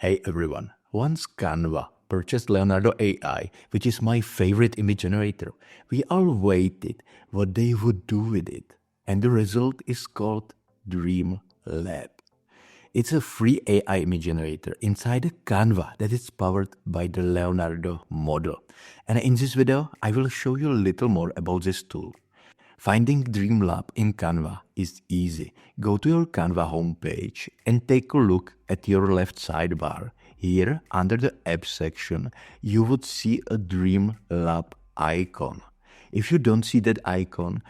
Hey everyone, once Canva purchased Leonardo AI, which is my favorite image generator, we all waited what they would do with it. And the result is called Dream Lab. It's a free AI image generator inside a Canva that is powered by the Leonardo model. And in this video, I will show you a little more about this tool. Finding Dream Lab in Canva is easy. Go to your Canva homepage and take a look at your left sidebar. Here, under the App section, you would see a Dream Lab icon. If you don't see that icon,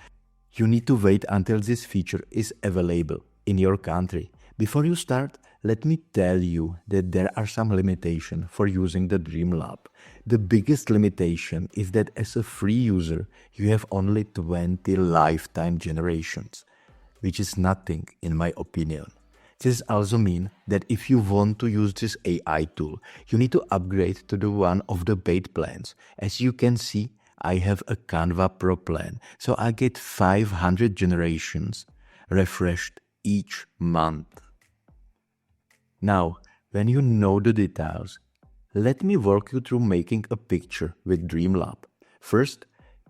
you need to wait until this feature is available in your country. Before you start, let me tell you that there are some limitations for using the Dream Lab. The biggest limitation is that as a free user, you have only 20 lifetime generations, which is nothing in my opinion. This also means that if you want to use this AI tool, you need to upgrade to the one of the paid plans. As you can see, I have a Canva Pro plan, so I get 500 generations refreshed each month. Now, when you know the details, let me walk you through making a picture with Dream Lab. First,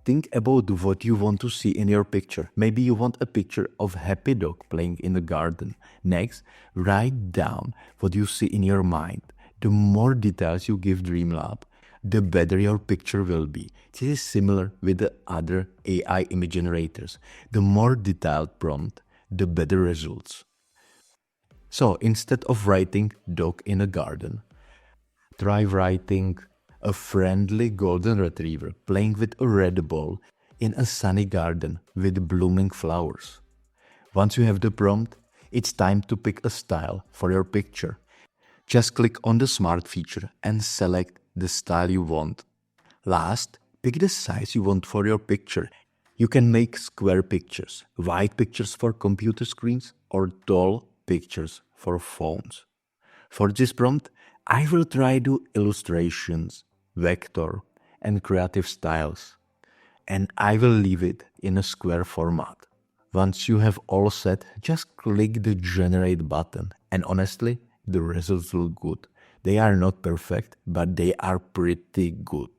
think about what you want to see in your picture. Maybe you want a picture of a happy dog playing in the garden. Next, write down what you see in your mind. The more details you give Dream Lab, the better your picture will be. This is similar with the other AI image generators. The more detailed prompt, the better results. So instead of writing dog in a garden, try writing a friendly golden retriever playing with a red ball in a sunny garden with blooming flowers. Once you have the prompt, it's time to pick a style for your picture. Just click on the Smart feature and select the style you want. Last, pick the size you want for your picture. You can make square pictures, wide pictures for computer screens, or tall pictures for phones. For this prompt, I will try to illustrations, vector, and creative styles, and I will leave it in a square format. Once you have all set, just click the Generate button, and honestly, the results look good. They are not perfect, but they are pretty good.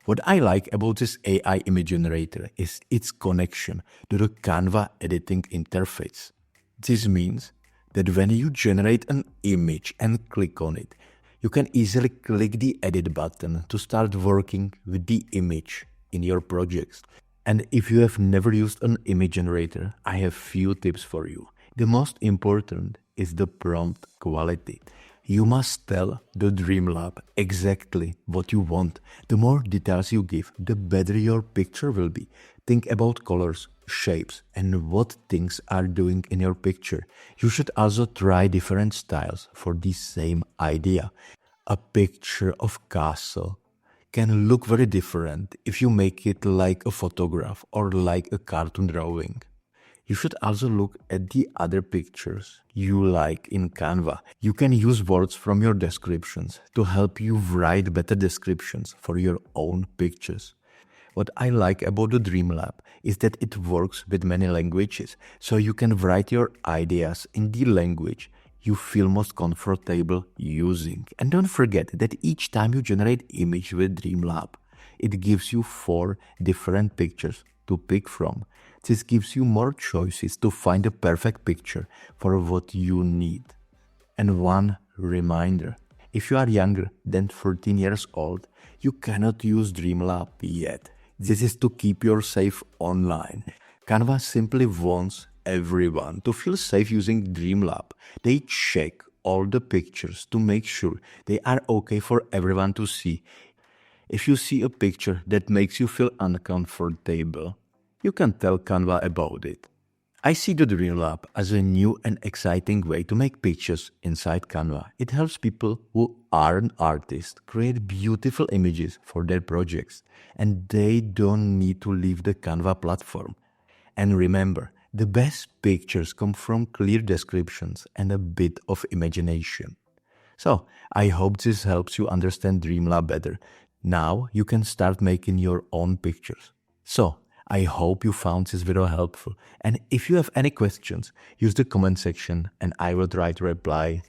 What I like about this AI image generator is its connection to the Canva editing interface. This means that when you generate an image and click on it, you can easily click the Edit button to start working with the image in your projects. And if you have never used an image generator, I have few tips for you. The most important is the prompt quality. You must tell the Dream Lab exactly what you want. The more details you give, the better your picture will be. Think about colors, shapes, and what things are doing in your picture. You should also try different styles for the same idea. A picture of castle can look very different if you make it like a photograph or like a cartoon drawing. You should also look at the other pictures you like in Canva. You can use words from your descriptions to help you write better descriptions for your own pictures. What I like about the Dream Lab is that it works with many languages, so you can write your ideas in the language you feel most comfortable using. And don't forget that each time you generate image with Dream Lab, it gives you 4 different pictures to pick from. This gives you more choices to find the perfect picture for what you need. And one reminder, if you are younger than 13 years old, you cannot use Dream Lab yet. This is to keep you safe online. Canva simply wants everyone to feel safe using Dream Lab. They check all the pictures to make sure they are okay for everyone to see. If you see a picture that makes you feel uncomfortable, you can tell Canva about it. I see the Dream Lab as a new and exciting way to make pictures inside Canva. It helps people who aren't artists create beautiful images for their projects, and they don't need to leave the Canva platform. And remember, the best pictures come from clear descriptions and a bit of imagination. So, I hope this helps you understand Dream Lab better. Now you can start making your own pictures. So, I hope you found this video helpful, and if you have any questions, use the comment section and I will try to reply